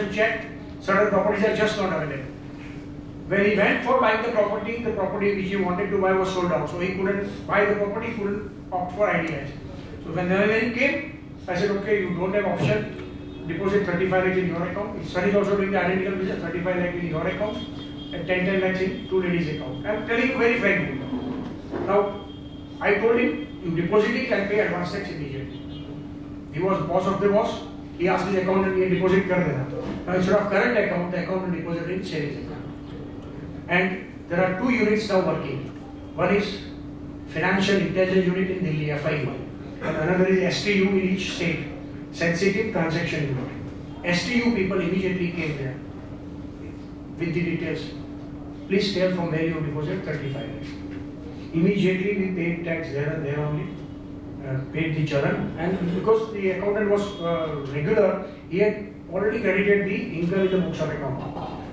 person checked, certain properties are just not available. When he went for buying the property which he wanted to buy was sold out, so he couldn't buy the property, couldn't opt for IDIs. So when he came, I said, okay, you don't have option, deposit 35 lakhs in your account. His son is also doing the identical business, 35 lakhs in your account, and 10 lakhs in two ladies' account. I am telling you very frankly. Now, I told him, you deposit it and pay advance tax immediately. He was boss of the boss. He asked his accountant to deposit kar dena. Now instead of current account, the accountant deposit in savings account. And there are two units now working. One is Financial Intelligence Unit in Delhi, FIU, and another is STU in each state, Sensitive Transaction Unit. STU people immediately came there with the details. Please tell from where you deposit 35 lakhs. Immediately we paid tax there and there only, paid the charan, and because the accountant was regular, he had already credited the income in the books of account.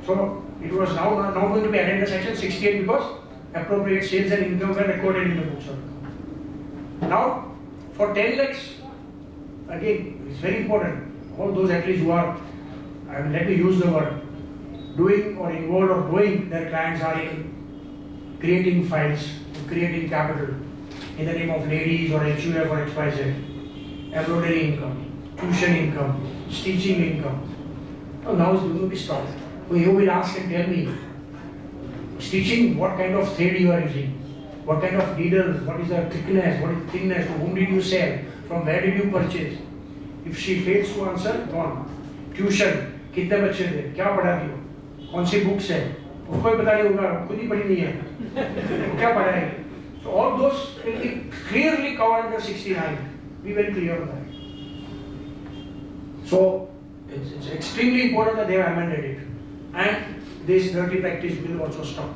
So it was now going to be added to section 68 because appropriate sales and income were recorded in the books of account. Now for 10 lakhs, again it's very important, all those at least who are, let me use the word, doing or involved or doing their clients are in creating files, creating capital in the name of ladies or HUF or XYZ, embroidery income, tuition income, stitching income. So now it's going to be stopped. So you will ask and tell me, stitching, what kind of thread you are using, what kind of needle, what is the thickness, what is the thinness, to whom did you sell, from where did you purchase? If she fails to answer, gone. Tuition, कितने बच्चे थे, क्या पढ़ाती हो, कौन सी books है, उसको भी पता नहीं होगा, खुद ही पढ़ी नहीं है, क्या पढ़ाएगी? So all those will be clearly covered under 69. Be very clear on that. So it's extremely important that they have amended it, and this dirty practice will also stop.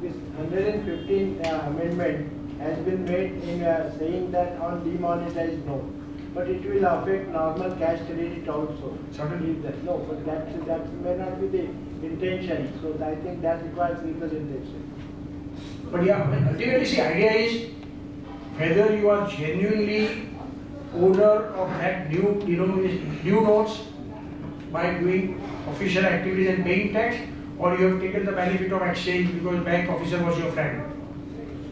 This 115 amendment has been made in saying that on demonetized no, but it will affect normal cash credit also. Certainly. No, but that may not be the intention. So I think that requires representation. But yeah, ultimately, see, idea is whether you are genuinely owner of that new notes by doing official activities and paying tax, or you have taken the benefit of exchange because bank officer was your friend.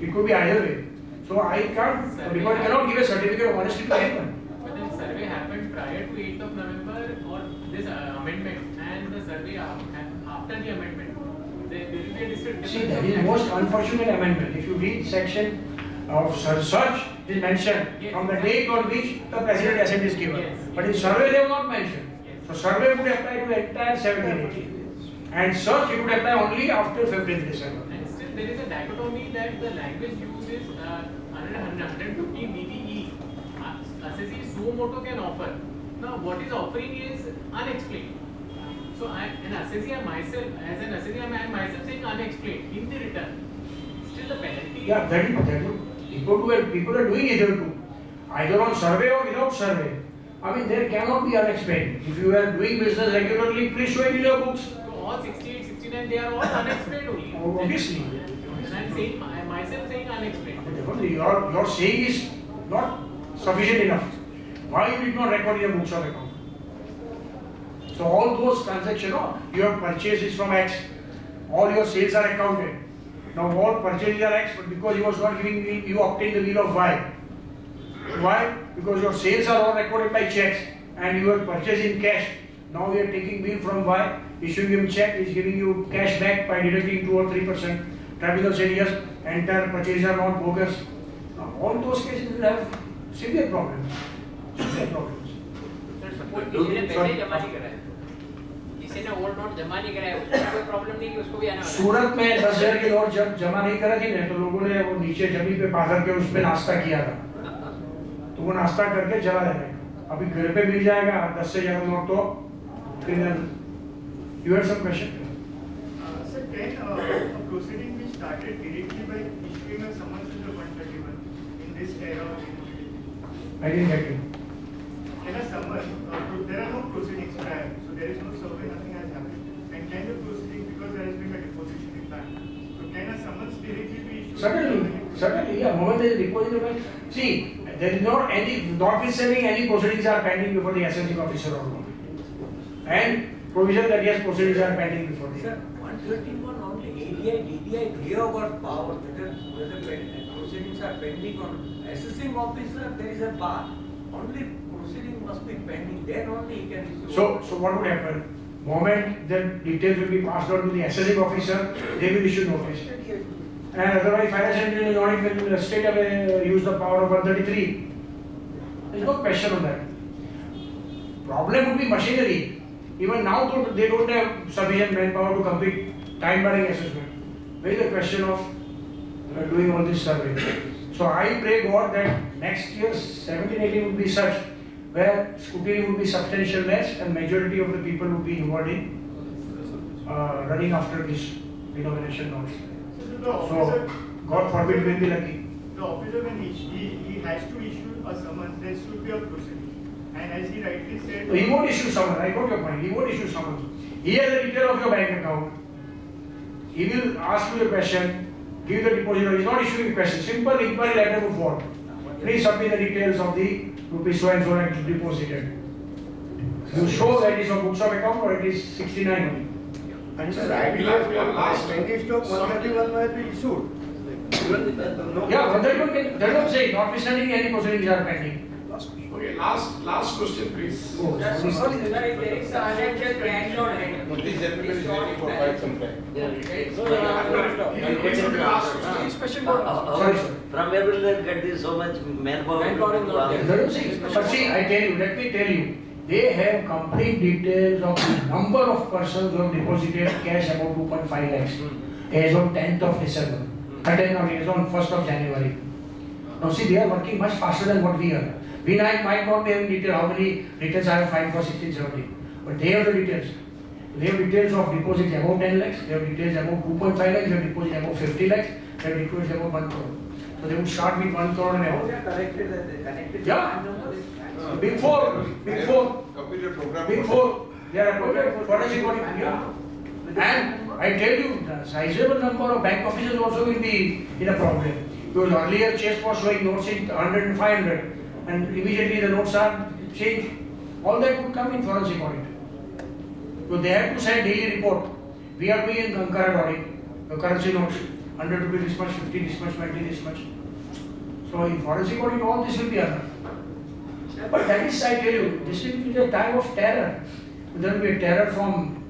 It could be either way. So I can't, because I cannot give a certificate of honesty to anyone. But then survey happened prior to 8th of November or this amendment, and the survey after the amendment. There will be a difference. See, that is the most unfortunate amendment. If you read section of search, it is mentioned from the date on which the president assent is given. Yes. But in survey, they have not mentioned. Yes. So survey would apply to the entire 1780. And search, it would apply only after 15th December. And still, there is a dichotomy that the language used is under 115 BBE. Assessee suo motu can offer. Now, what is offering is unexplained. So, an assessee myself, as an assessee, I am myself saying unexplained in the return. Still, the penalty. Yeah, that is people are doing either two, either on survey or without survey. I mean, there cannot be unexplained. If you are doing business regularly, please show it in your books. So, all 68, 69, they are all unexplained only. Obviously. And I am saying, myself saying unexplained. Your saying is not sufficient enough. Why you did not record in your books of account? So all those transactions, your purchases from X, all your sales are accounted. Now all purchases are X, but because he was not giving me, you obtained the bill of Y. Why? Because your sales are all recorded by checks and you are purchasing cash. Now we are taking bill from Y, issuing him check, is giving you cash back by deducting 2 or 3%. Tribunal said yes, entire purchases are not bogus. Now all those cases will have severe problems. Severe problems. किसी ने old note जमा नहीं कराया उसको कोई problem नहीं कि उसको भी आना सूरत में 10,000 की नोट जब जमा नहीं करा थी ना तो लोगों ने वो नीचे जमीन पे पाथर के उस पे नाश्ता किया था, तो वो नाश्ता करके चला जाएगा। अभी घर पे मिल जाएगा 10 से ज्यादा नोट तो criminal. You had some question? Sir, can a proceeding be started directly by issuing a summons to the 131 in this era of immunity? I didn't get you. Can a summons, there are no proceedings prior, so there is no survey, nothing has happened. And can the proceeding, because there has been a deposition in bank, so can a summons directly be issued? Certainly, yeah. Moment there is deposit of bank. See, there is notwithstanding any proceedings are pending before the assessing officer or not. And provision that yes, proceedings are pending before the. Sir, 131 only ADI, DDI, they have got power, whether proceedings are pending on assessing officer, there is a bar. Only proceeding must be pending, then only he can issue. So what would happen? Moment the details will be passed on to the assessing officer, they will issue notice. And otherwise, finance engineer will straight away use the power of 133. There is no question on that. Problem would be machinery. Even now, they don't have sufficient manpower to complete time-bearing assessment. Where is the question of doing all this survey? So I pray God that next year 17-18 would be such where scrutiny would be substantial less and majority of the people would be involved in running after this denomination norms. So God forbid we'll be lucky. The officer when he has to issue a summons, there should be a proceeding. And as he rightly said, He won't issue summons. I got your point. He won't issue summons. He has the detail of your bank account. He will ask you a question, give the deposit. He is not issuing a question. Simple inquiry letter would fall. Please submit the details of the rupees so and so and deposited. You show that it is on books of account or it is 69 only. And sir, I believe for last 20 stock 131 might be issued. Yeah, 131 can, that's what I'm saying, notwithstanding any proceedings are pending. Okay, last question, please. Oh, Sir, if there is substantial cash on hand. This gentleman is waiting for quite some time. Sorry, sir. From where will they get this so much manpower? But see, I tell you, let me tell you, they have complete details of the number of persons who have deposited cash about 2.5 lakhs as on 10th of December, as on 1st of January. Now see, they are working much faster than what we are. We might not be having detail how many returns I have filed for 1670, but they have the details. They have details of deposits above 10 lakhs, they have details above 2.5 lakhs, they have deposits above 50 lakhs, they have deposits above 1 crore. So they would start with 1 crore and above. Connected. Yeah. Big four, Computer program. they are appointed forensic audit. Yeah. And I tell you, the sizable number of bank officers also will be in a problem. Because earlier chase was showing notes in 100 and 500, and immediately the notes are changed. All that would come in forensic audit. So they have to send daily report. We are doing in concurrent audit, the currency notes, 100 rupees this much, 50 this much, 20 this much. So in forensic audit, all this will be done. But that is, I tell you, this will be the time of terror. There will be a terror from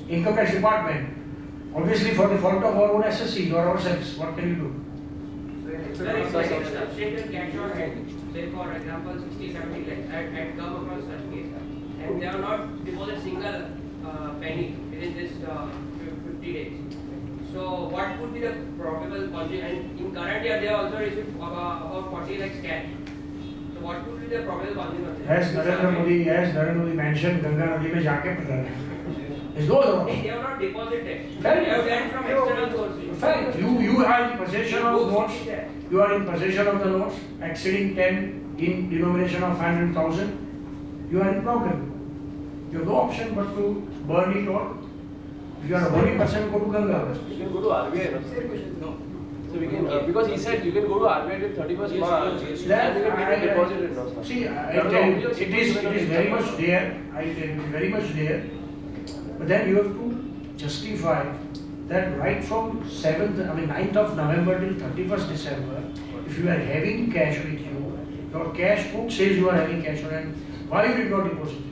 income tax department. Obviously for the fault of our own SSCs or ourselves, what can you do? Sir, if there is substantial cash on hand, say for example 60-70 lakhs, I had come across such case, and they have not deposited single penny within this 50 days. So what would be the probable consequence? And in current year they have also received about 40 lakhs cash. So what would be the probable consequence? As Narendra Modi mentioned, Ganga Nadi mein jaake pata hai. There's no other option. They have not deposited. Fine. They have done from external sources. Fine. You are in possession of notes. You are in possession of the notes exceeding 10 in denomination of 500,000. You are in problem. You have no option but to burn it all. If you are a holy person, go to Ganga. You can go to RBI. No. So we can, because he said you can go to RBI till 31st March and you can get a deposit in those. See, I tell you, it is very much there. I tell you, very much there. But then you have to justify that right from 9th of November till 31st December, if you are having cash with you, your cash book says you are having cash on hand, why you did not deposit it?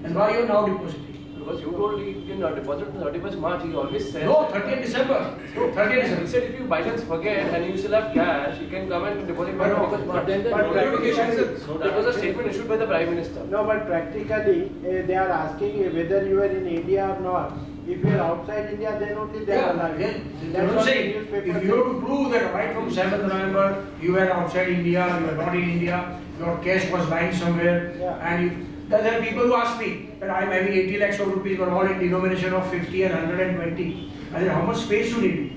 And why you are now depositing? Because you told he can deposit on 31st March, he always said. No, 30th December. No, 30th December. He said if you by chance forget and you still have cash, you can come and deposit by 31st March. But notification There was a statement issued by the Prime Minister. No, but practically they are asking whether you are in India or not. If you are outside India, then only they are allowed. That's what I'm saying. If you have to prove that right from 7th November you were outside India, you were not in India, your cash was lying somewhere, and there are people who ask me that I am having 80 lakhs of rupees, but all in denomination of 50 and 120. I said, how much space you need?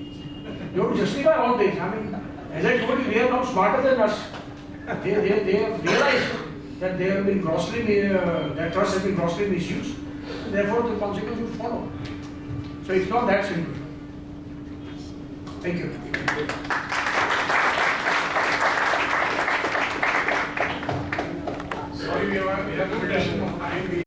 You have to justify all this. I mean, as I told you, they are not smarter than us. They have realized that they have been their trust has been grossly misused. Therefore, the consequence will follow. So it's not that simple. Thank you. Sorry, we have limitation of time.